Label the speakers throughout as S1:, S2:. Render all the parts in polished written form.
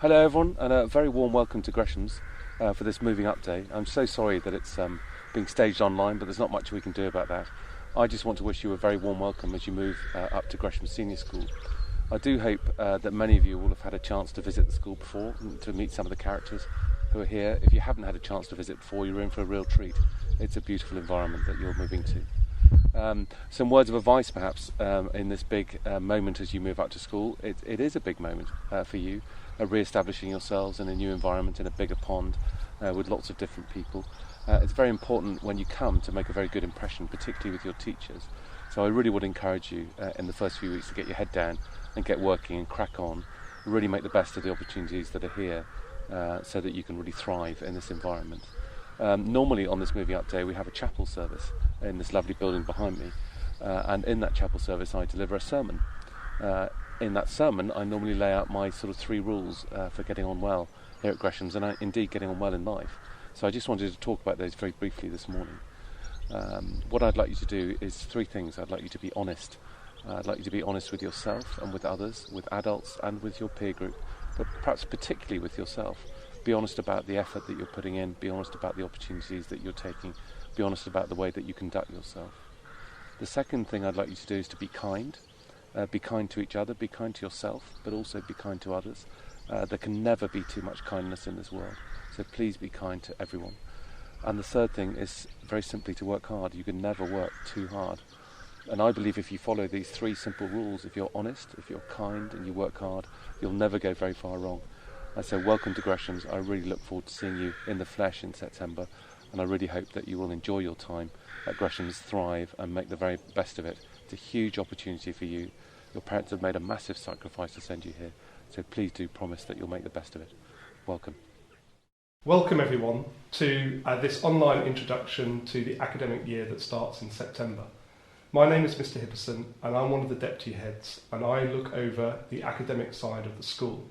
S1: Hello everyone, and a very warm welcome to Gresham's for this moving up day. I'm so sorry that it's being staged online, but there's not much we can do about that. I just want to wish you a very warm welcome as you move up to Gresham Senior School. I do hope that many of you will have had a chance to visit the school before, and to meet some of the characters who are here. If you haven't had a chance to visit before, you're in for a real treat. It's a beautiful environment that you're moving to. Some words of advice perhaps in this big moment as you move up to school. It is a big moment for you, re-establishing yourselves in a new environment, in a bigger pond with lots of different people. It's very important when you come to make a very good impression, particularly with your teachers. So I really would encourage you in the first few weeks to get your head down and get working and crack on, really make the best of the opportunities that are here so that you can really thrive in this environment. Normally on this moving up day we have a chapel service in this lovely building behind me, and in that chapel service I deliver a sermon. In that sermon I normally lay out my sort of 3 rules for getting on well here at Gresham's, and indeed getting on well in life. So I just wanted to talk about those very briefly this morning. What I'd like you to do is 3 things. I'd like you to be honest. I'd like you to be honest with yourself and with others, with adults and with your peer group, but perhaps particularly with yourself. Be honest about the effort that you're putting in, be honest about the opportunities that you're taking, be honest about the way that you conduct yourself. The second thing I'd like you to do is to be kind. Be kind to each other, be kind to yourself, but also be kind to others. There can never be too much kindness in this world, so please be kind to everyone. And the third thing is very simply to work hard. You can never work too hard. And I believe if you follow these 3 simple rules, if you're honest, if you're kind and you work hard, you'll never go very far wrong. I say welcome to Gresham's. I really look forward to seeing you in the flesh in September, and I really hope that you will enjoy your time at Gresham's, thrive and make the very best of it. It's a huge opportunity for you. Your parents have made a massive sacrifice to send you here, so please do promise that you'll make the best of it. Welcome.
S2: Welcome everyone to this online introduction to the academic year that starts in September. My name is Mr. HIPPERSON and I'm one of the deputy heads, and I look over the academic side of the school.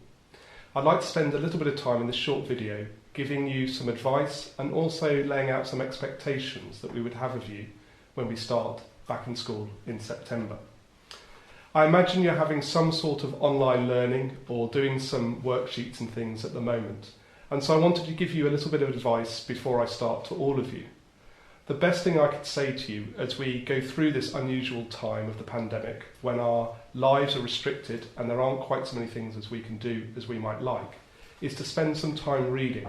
S2: I'd like to spend a little bit of time in this short video giving you some advice and also laying out some expectations that we would have of you when we start back in school in September. I imagine you're having some sort of online learning or doing some worksheets and things at the moment, and so I wanted to give you a little bit of advice before I start to all of you. The best thing I could say to you as we go through this unusual time of the pandemic, when our lives are restricted and there aren't quite so many things as we can do as we might like, is to spend some time reading.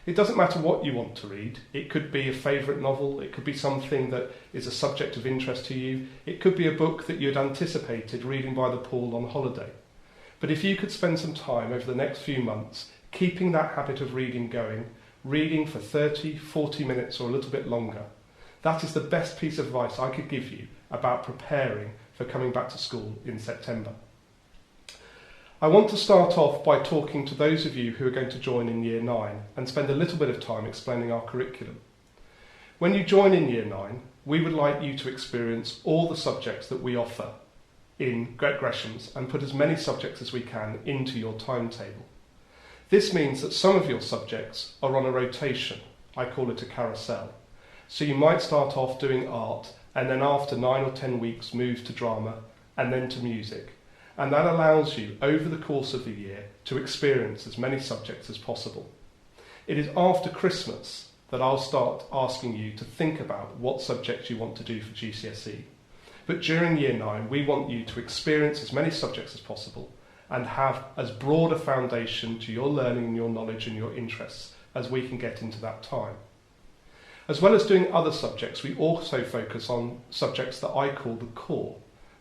S2: It doesn't matter what you want to read. It could be a favourite novel, it could be something that is a subject of interest to you, it could be a book that you'd anticipated reading by the pool on holiday. But if you could spend some time over the next few months keeping that habit of reading going, reading for 30, 40 minutes or a little bit longer, that is the best piece of advice I could give you about preparing for coming back to school in September. I want to start off by talking to those of you who are going to join in Year 9 and spend a little bit of time explaining our curriculum. When you join in Year 9, we would like you to experience all the subjects that we offer in Gresham's and put as many subjects as we can into your timetable. This means that some of your subjects are on a rotation. I call it a carousel. So you might start off doing art and then after 9 or 10 weeks move to drama and then to music. And that allows you over the course of the year to experience as many subjects as possible. It is after Christmas that I'll start asking you to think about what subjects you want to do for GCSE. But during Year 9 we want you to experience as many subjects as possible and have as broad a foundation to your learning and your knowledge and your interests as we can get into that time. As well as doing other subjects, we also focus on subjects that I call the core.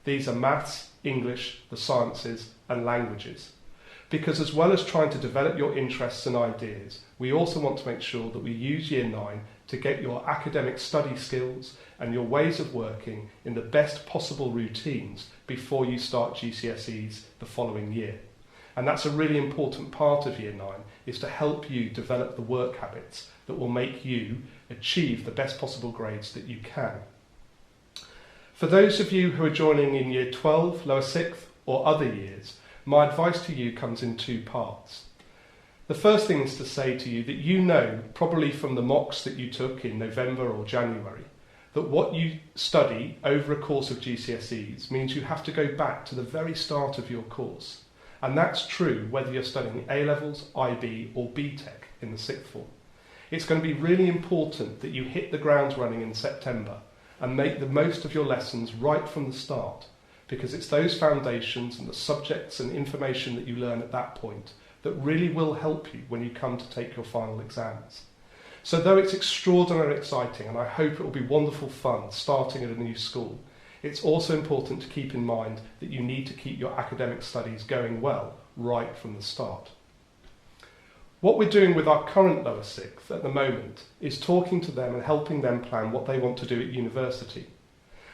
S2: These are maths, English, the sciences and languages. Because as well as trying to develop your interests and ideas, we also want to make sure that we use Year 9 to get your academic study skills and your ways of working in the best possible routines before you start GCSEs the following year. And that's a really important part of Year 9, is to help you develop the work habits that will make you achieve the best possible grades that you can. For those of you who are joining in Year 12, Lower 6th or other years, my advice to you comes in 2 parts. The first thing is to say to you that you know, probably from the mocks that you took in November or January, that what you study over a course of GCSEs means you have to go back to the very start of your course. And that's true whether you're studying A-levels, IB or BTEC in the sixth form. It's going to be really important that you hit the ground running in September and make the most of your lessons right from the start, because it's those foundations and the subjects and information that you learn at that point that really will help you when you come to take your final exams. So though it's extraordinarily exciting, and I hope it will be wonderful fun starting at a new school, it's also important to keep in mind that you need to keep your academic studies going well right from the start. What we're doing with our current lower sixth at the moment is talking to them and helping them plan what they want to do at university.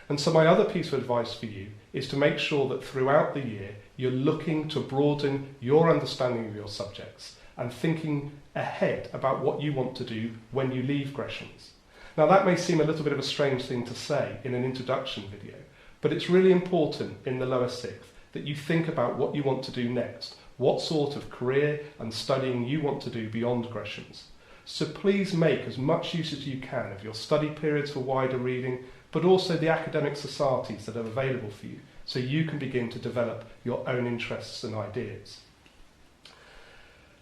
S2: And so my other piece of advice for you is to make sure that throughout the year you're looking to broaden your understanding of your subjects and thinking ahead about what you want to do when you leave Gresham's. Now that may seem a little bit of a strange thing to say in an introduction video, but it's really important in the lower sixth that you think about what you want to do next, what sort of career and studying you want to do beyond Gresham's. So please make as much use as you can of your study periods for wider reading, but also the academic societies that are available for you, so you can begin to develop your own interests and ideas.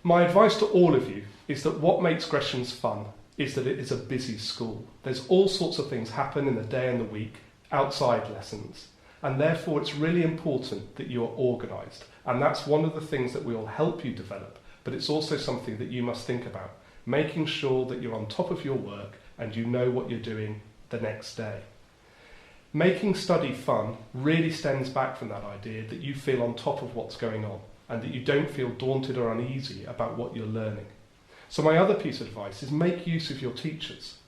S2: My advice to all of you is that what makes Gresham's fun is that it is a busy school. There's all sorts of things happen in the day and the week outside lessons, and therefore it's really important that you're organised, and that's one of the things that will help you develop, but it's also something that you must think about, making sure that you're on top of your work and you know what you're doing the next day. Making study fun really stems back from that idea that you feel on top of what's going on and that you don't feel daunted or uneasy about what you're learning. So my other piece of advice is make use of your teachers.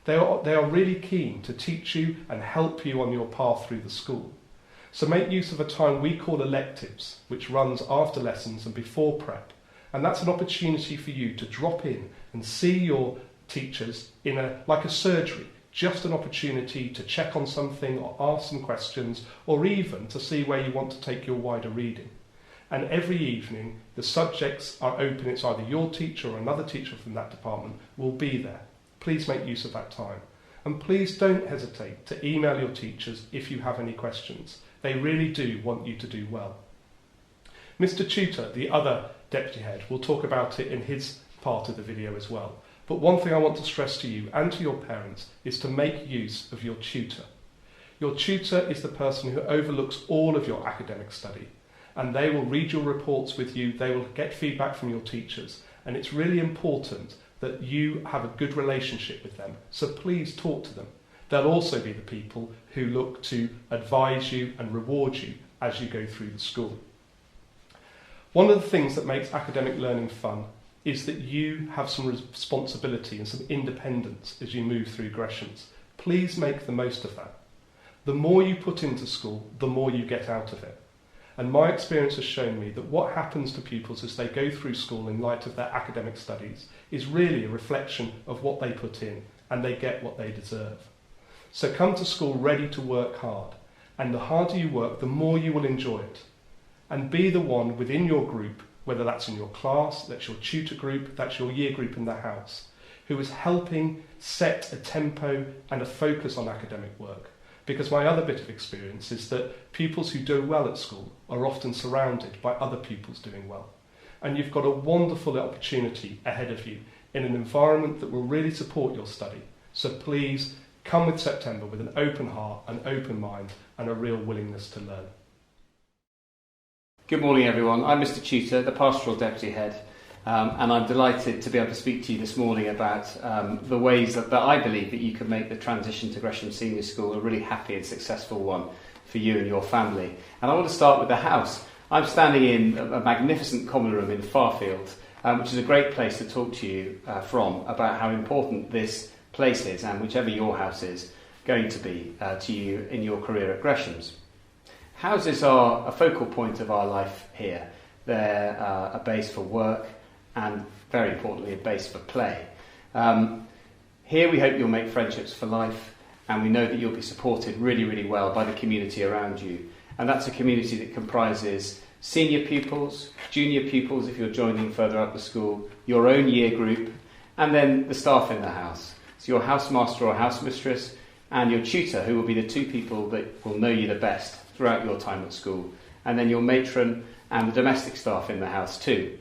S2: They are really keen to teach you and help you on your path through the school. So make use of a time we call electives, which runs after lessons and before prep. And that's an opportunity for you to drop in and see your teachers like a surgery, just an opportunity to check on something or ask some questions, or even to see where you want to take your wider reading. And every evening the subjects are open. It's either your teacher or another teacher from that department will be there. Please make use of that time. And please don't hesitate to email your teachers if you have any questions. They really do want you to do well. Mr. Tutor, the other deputy head, will talk about it in his part of the video as well. But one thing I want to stress to you and to your parents is to make use of your tutor. Your tutor is the person who overlooks all of your academic study, and they will read your reports with you, they will get feedback from your teachers, and it's really important that you have a good relationship with them, so please talk to them. They'll also be the people who look to advise you and reward you as you go through the school. One of the things that makes academic learning fun is that you have some responsibility and some independence as you move through Gresham's. Please make the most of that. The more you put into school, the more you get out of it. And my experience has shown me that what happens to pupils as they go through school in light of their academic studies is really a reflection of what they put in, and they get what they deserve. So come to school ready to work hard, and the harder you work, the more you will enjoy it. And be the one within your group, whether that's in your class, that's your tutor group, that's your year group in the house, who is helping set a tempo and a focus on academic work. Because my other bit of experience is that pupils who do well at school are often surrounded by other pupils doing well. And you've got a wonderful opportunity ahead of you in an environment that will really support your study. So please come with September with an open heart, an open mind, and a real willingness to learn.
S3: Good morning everyone, I'm Mr. Tutor, the Pastoral Deputy Head, and I'm delighted to be able to speak to you this morning about the ways that I believe that you can make the transition to Gresham Senior School a really happy and successful one for you and your family. And I want to start with the house. I'm standing in a magnificent common room in Farfield, which is a great place to talk to you from about how important this place is, and whichever your house is going to be to you in your career at Gresham's. Houses are a focal point of our life here. They're a base for work and, very importantly, a base for play. Here we hope you'll make friendships for life, and we know that you'll be supported really, really well by the community around you. And that's a community that comprises senior pupils, junior pupils if you're joining further up the school, your own year group, and then the staff in the house. So your housemaster or housemistress and your tutor, who will be the two people that will know you the best throughout your time at school, and then your matron and the domestic staff in the house too.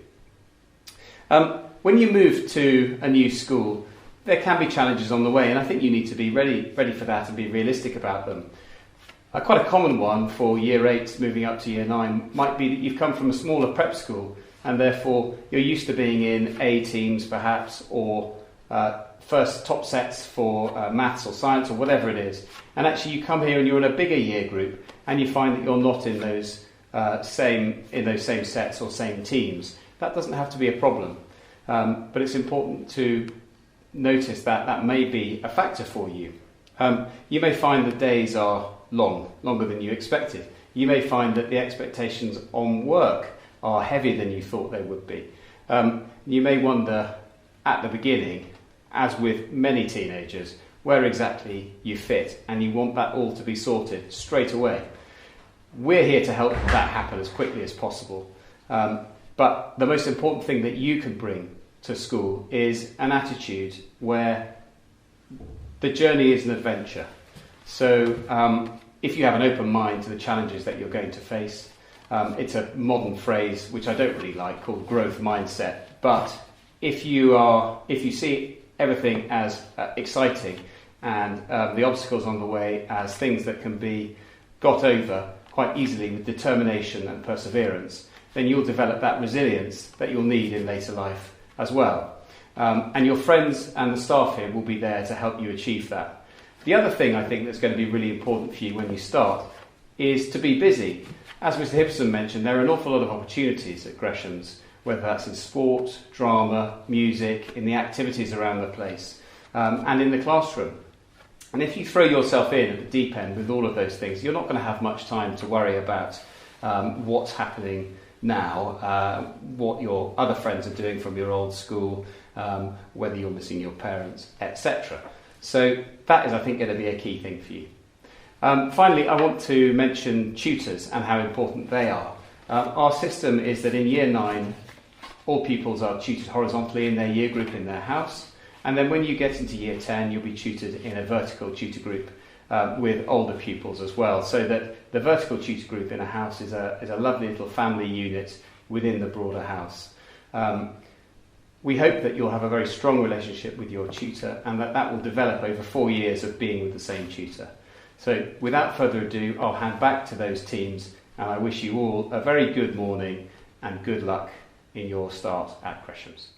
S3: When you move to a new school, there can be challenges on the way, and I think you need to be ready for that and be realistic about them. Quite a common one for year 8 moving up to year 9 might be that you've come from a smaller prep school and therefore you're used to being in A teams perhaps, or first top sets for maths or science or whatever it is, and actually you come here and you're in a bigger year group and you find that you're not in those same sets or same teams. That doesn't have to be a problem, but it's important to notice that that may be a factor for you. You may find the days are longer than you expected. You may find that the expectations on work are heavier than you thought they would be. You may wonder at the beginning, as with many teenagers, where exactly you fit, and you want that all to be sorted straight away. We're here to help that happen as quickly as possible. But the most important thing that you can bring to school is an attitude where the journey is an adventure. So if you have an open mind to the challenges that you're going to face, it's a modern phrase which I don't really like, called growth mindset. But if you see everything as exciting and the obstacles on the way as things that can be got over quite easily with determination and perseverance, then you'll develop that resilience that you'll need in later life as well. And your friends and the staff here will be there to help you achieve that. The other thing I think that's going to be really important for you when you start is to be busy. As Mr. Hipperson mentioned, there are an awful lot of opportunities at Gresham's, whether that's in sport, drama, music, in the activities around the place, and in the classroom. And if you throw yourself in at the deep end with all of those things, you're not going to have much time to worry about what's happening now, what your other friends are doing from your old school, whether you're missing your parents, etc. So that is, I think, going to be a key thing for you. Finally, I want to mention tutors and how important they are. Our system is that in year 9, all pupils are tutored horizontally in their year group in their house, and then when you get into year 10, you'll be tutored in a vertical tutor group with older pupils as well, so that the vertical tutor group in a house is a lovely little family unit within the broader house. We hope that you'll have a very strong relationship with your tutor and that will develop over 4 years of being with the same tutor. So without further ado, I'll hand back to those teams, and I wish you all a very good morning and good luck in your start at Gresham's.